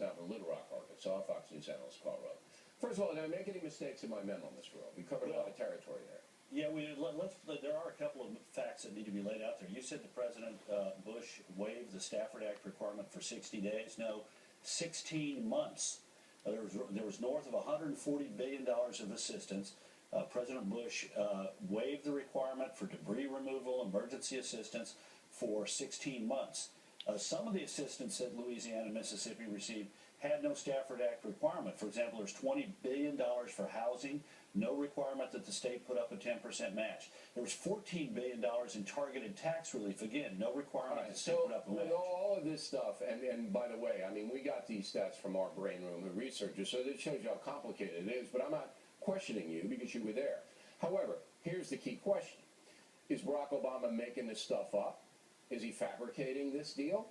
correspondent for Little Rock, Arkansas, Fox News analyst Karl Rove. First of all, did I make any mistakes in my memo, Mr. Rove? We covered a lot of territory there. Yeah, there are a couple of facts that need to be laid out there. You said that President Bush waived the Stafford Act requirement for 60 days. No, 16 months. There was north of $140 billion of assistance. President Bush waived the requirement for debris removal, emergency assistance for 16 months. Some of the assistance that Louisiana and Mississippi received had no Stafford Act requirement. For example, there's $20 billion for housing, no requirement that the state put up a 10% match. There was $14 billion in targeted tax relief. Again, no requirement that the state put up a match. With all of this stuff, and by the way, I mean, we got these stats from our brain room of researchers, so that shows you how complicated it is, but I'm not questioning you because you were there. However, here's the key question. Is Barack Obama making this stuff up? Is he fabricating this deal?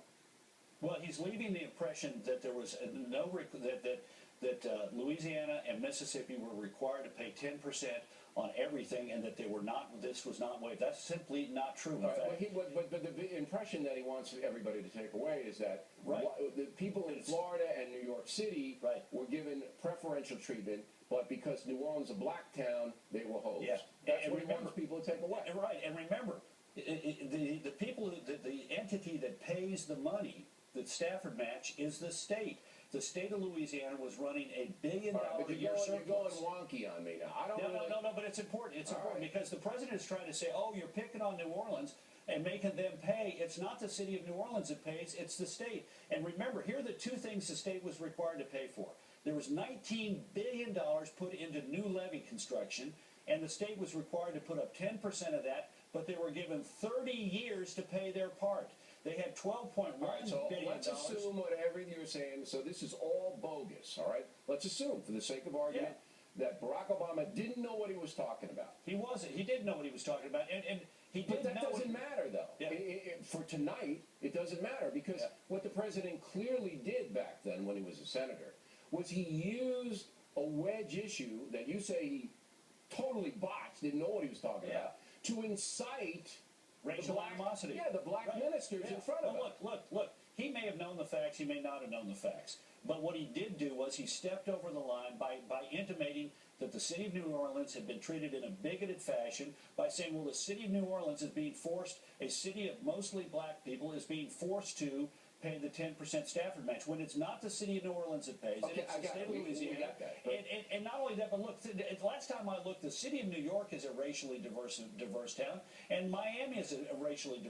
Well, he's leaving the impression that there was no that Louisiana and Mississippi were required to pay 10% on everything, and that they were not. This was not waived. That's simply not true. But the impression that he wants everybody to take away is that the people in Florida and New York City were given preferential treatment, but because New Orleans is a black town, they were hosed. Yeah. That's what he wants people to take away. Right, and remember, the people, the entity that pays the money, the Stafford match, is the state. The state of Louisiana was running $1 billion a year surplus. You're going wonky on me now. No, but it's important. It's important because the president is trying to say, oh, you're picking on New Orleans and making them pay. It's not the city of New Orleans that pays, it's the state. And remember, here are the two things the state was required to pay for. There was $19 billion put into new levee construction, and the state was required to put up 10% of that, but they were given 30 years to pay their part. They had $12.1 billion. Let's assume whatever you're saying. So this is all bogus, all right? Let's assume, for the sake of argument, that Barack Obama didn't know what he was talking about. He wasn't. He didn't know what he was talking about, and he didn't. But that doesn't matter, though. Yeah. For tonight, it doesn't matter because what the president clearly did back then, when he was a senator, was he used a wedge issue that you say he totally botched, didn't know what he was talking about, to incite racial animosity. Yeah, the black ministers in front of him. Look. He may have known the facts. He may not have known the facts. But what he did do was he stepped over the line by intimating that the city of New Orleans had been treated in a bigoted fashion, by saying, well, the city of New Orleans is being forced, a city of mostly black people, is being forced to pay the 10% Stafford match, when it's not the city of New Orleans that pays, it's the state of Louisiana. And not only that, but look, last time I looked, the city of New York is a racially diverse town, and Miami is a racially diverse